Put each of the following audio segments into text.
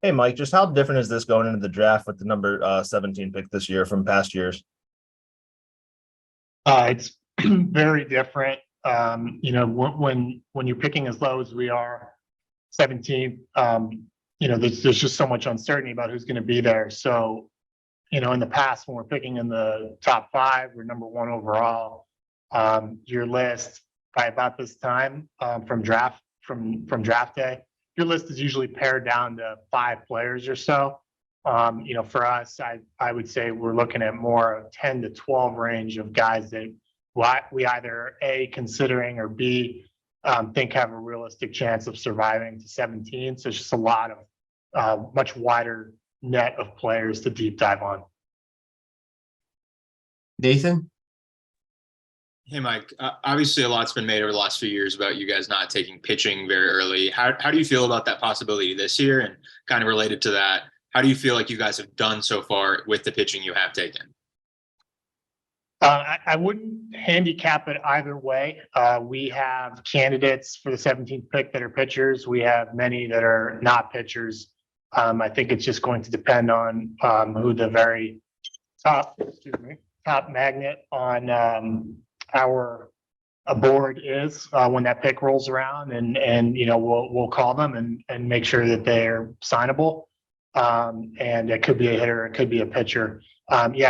Hey, Mike, just how different is this going into the draft with the number 17 pick this year from past years? It's very different. When you're picking as low as we are, 17th, there's just so much uncertainty about who's going to be there. So, in the past, when we're picking in the top five, we're number one overall. Your list by about this time from draft day, your list is usually pared down to five players or so. For us, I would say we're looking at more 10 to 12 range of guys that we either A, considering, or B, think have a realistic chance of surviving to 17. So it's just a lot of much wider net of players to deep dive on. Nathan? Hey, Mike. Obviously, a lot's been made over the last few years about you guys not taking pitching very early. How do you feel about that possibility this year? And kind of related to that, how do you feel like you guys have done so far with the pitching you have taken? I wouldn't handicap it either way. We have candidates for the 17th pick that are pitchers. We have many that are not pitchers. I think it's just going to depend on who the very top magnet on our board is when that pick rolls around, and we'll call them and make sure that they're signable. And it could be a hitter, it could be a pitcher.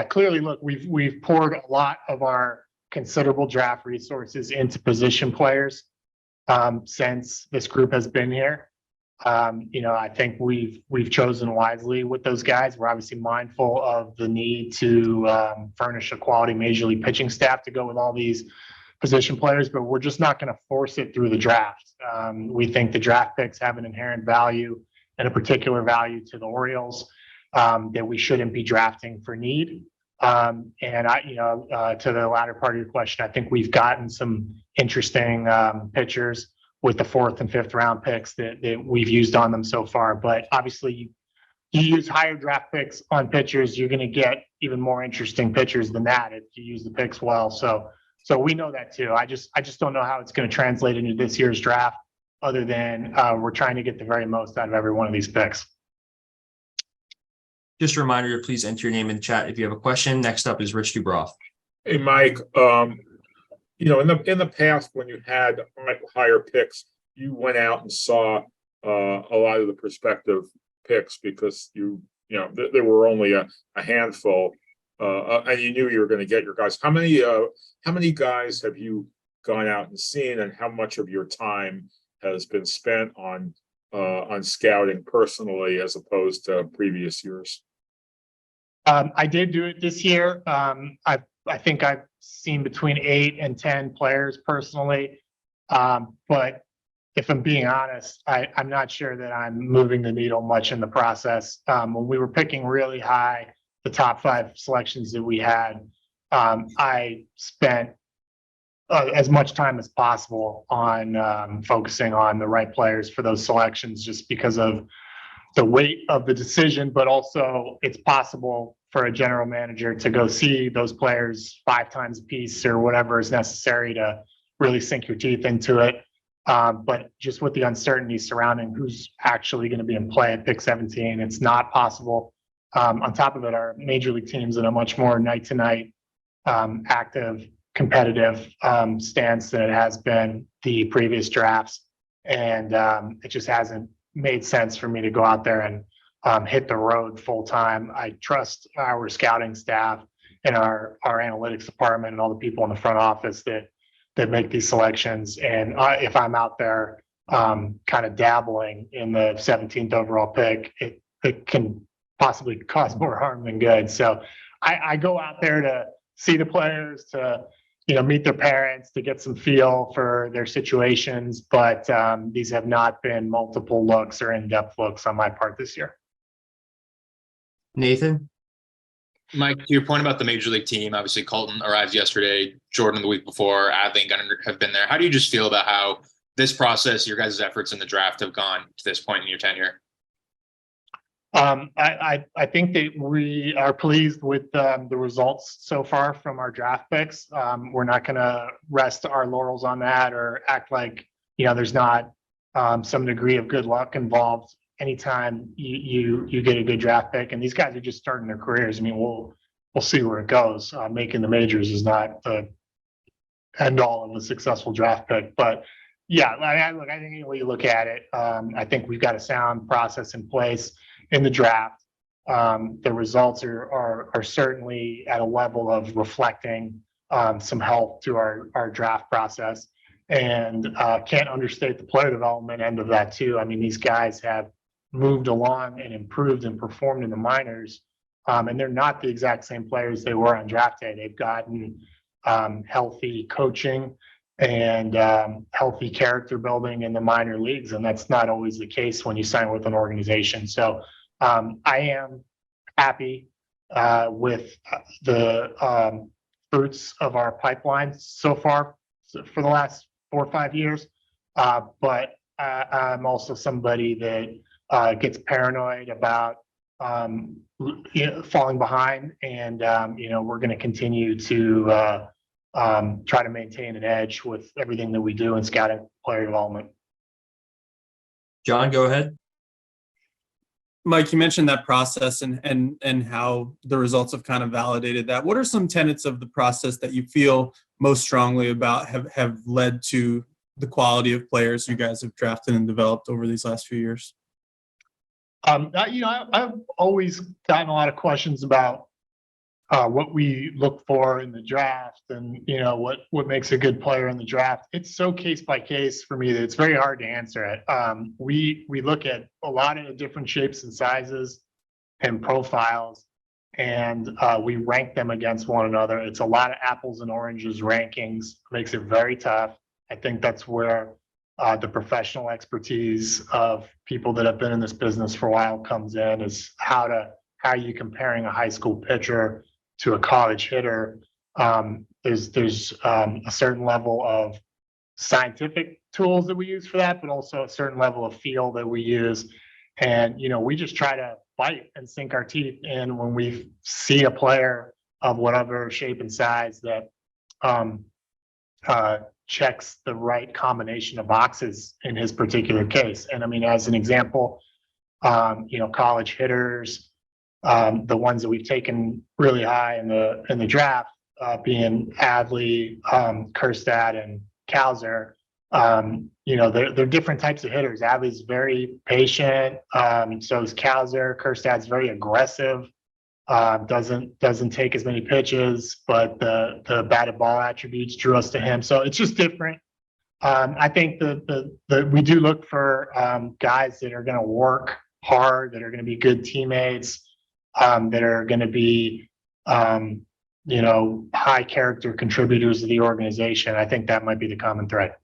Clearly, look, we've poured a lot of our considerable draft resources into position players since this group has been here. I think we've chosen wisely with those guys. We're obviously mindful of the need to furnish a quality major league pitching staff to go with all these position players, but we're just not going to force it through the draft. We think the draft picks have an inherent value and a particular value to the Orioles that we shouldn't be drafting for need. To the latter part of your question, I think we've gotten some interesting pitchers with the fourth and fifth round picks that we've used on them so far. But obviously, you use higher draft picks on pitchers, you're going to get even more interesting pitchers than that if you use the picks well. So we know that too. I just don't know how it's going to translate into this year's draft, other than we're trying to get the very most out of every one of these picks. Just a reminder to please enter your name in the chat if you have a question. Next up is Rich Dubroff. Hey, Mike, in the past, when you had higher picks, you went out and saw a lot of the prospective picks because there were only a handful, and you knew you were going to get your guys. How many guys have you gone out and seen, and how much of your time has been spent on scouting personally as opposed to previous years? I did do it this year. I think I've seen between 8 and 10 players personally. But if I'm being honest, I'm not sure that I'm moving the needle much in the process. When we were picking really high, the top 5 selections that we had, I spent as much time as possible on focusing on the right players for those selections, just because of the weight of the decision, but also it's possible for a general manager to go see those players 5 times a piece or whatever is necessary to really sink your teeth into it. But just with the uncertainty surrounding who's actually going to be in play at pick 17, it's not possible. On top of it, our major league teams in a much more night to night, active, competitive stance than it has been the previous drafts. And it just hasn't made sense for me to go out there and hit the road full time. I trust our scouting staff and our analytics department and all the people in the front office that make these selections. And if I'm out there kind of dabbling in the 17th overall pick, it can possibly cause more harm than good. So I go out there to see the players, to meet their parents, to get some feel for their situations. But these have not been multiple looks or in-depth looks on my part this year. Nathan? Mike, to your point about the major league team, obviously Colton arrived yesterday, Jordan the week before, Adley and Gunnar have been there. How do you just feel about how this process, your guys' efforts in the draft have gone to this point in your tenure? I think that we are pleased with the results so far from our draft picks. We're not going to rest our laurels on that or act like there's not some degree of good luck involved anytime you get a good draft pick, and these guys are just starting their careers. I mean, we'll see where it goes. Making the majors is not the end all of a successful draft pick, but yeah, look, I think any way you look at it, I think we've got a sound process in place in the draft. The results are certainly at a level of reflecting some help to our draft process, and can't understate the player development end of that too. I mean, these guys have moved along and improved and performed in the minors, and they're not the exact same players they were on draft day. They've gotten healthy coaching and healthy character building in the minor leagues, and that's not always the case when you sign with an organization. So I am happy with the fruits of our pipeline so far for the last 4 or 5 years, but I'm also somebody that gets paranoid about falling behind, and we're going to continue to try to maintain an edge with everything that we do in scouting player development. John, go ahead. Mike, you mentioned that process and how the results have kind of validated that. What are some tenets of the process that you feel most strongly about have led to the quality of players you guys have drafted and developed over these last few years? I've always gotten a lot of questions about what we look for in the draft, and what makes a good player in the draft. It's so case by case for me that it's very hard to answer it. We look at a lot of different shapes and sizes and profiles, and we rank them against one another. It's a lot of apples and oranges rankings. Makes it very tough. I think that's where the professional expertise of people that have been in this business for a while comes in, is how are you comparing a high school pitcher to a college hitter. There's a certain level of scientific tools that we use for that, but also a certain level of feel that we use. And, we just try to bite and sink our teeth in when we see a player of whatever shape and size that checks the right combination of boxes in his particular case. And I mean, as an example, college hitters, the ones that we've taken really high in the draft, being Adley, Kerstad, and Cowser. They're different types of hitters. Adley's very patient. So is Cowser. Kerstad's very aggressive. Doesn't take as many pitches, but the batted ball attributes drew us to him. So it's just different. I think the we do look for guys that are going to work hard, that are going to be good teammates, that are going to be high character contributors to the organization. I think that might be the common thread.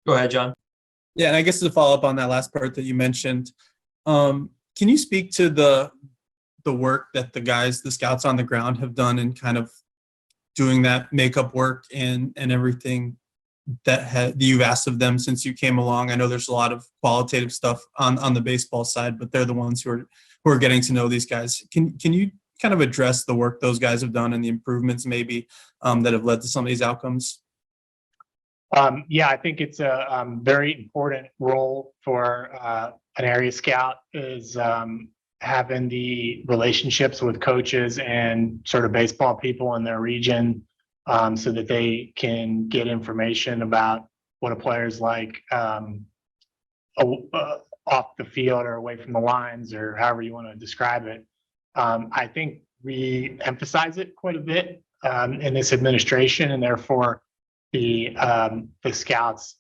Go ahead, John. Yeah, and I guess to follow up on that last part that you mentioned, can you speak to the work that the scouts on the ground have done in kind of doing that makeup work and everything that you've asked of them since you came along? I know there's a lot of qualitative stuff on the baseball side, but they're the ones who are getting to know these guys. Can you kind of address the work those guys have done and the improvements maybe that have led to some of these outcomes? Yeah, I think it's a very important role for an area scout, is having the relationships with coaches and sort of baseball people in their region, so that they can get information about what a player's like off the field or away from the lines, or however you want to describe it. I think we emphasize it quite a bit in this administration, and therefore the scouts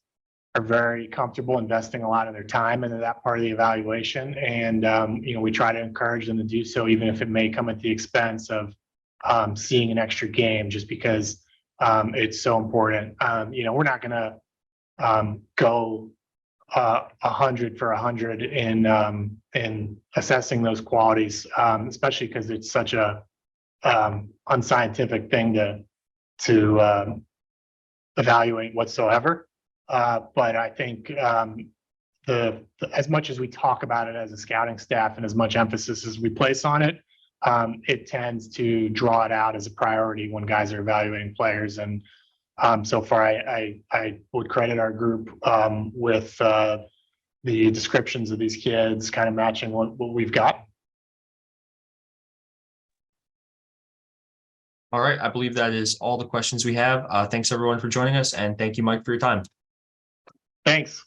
are very comfortable investing a lot of their time into that part of the evaluation. And, we try to encourage them to do so, even if it may come at the expense of seeing an extra game, just because it's so important. We're not going to go 100 for 100 in assessing those qualities, especially because it's such a unscientific thing to evaluate whatsoever. But I think as much as we talk about it as a scouting staff and as much emphasis as we place on it, it tends to draw it out as a priority when guys are evaluating players. And So far, I would credit our group with the descriptions of these kids kind of matching what we've got. All right, I believe that is all the questions we have. Thanks everyone for joining us, and thank you, Mike, for your time. Thanks.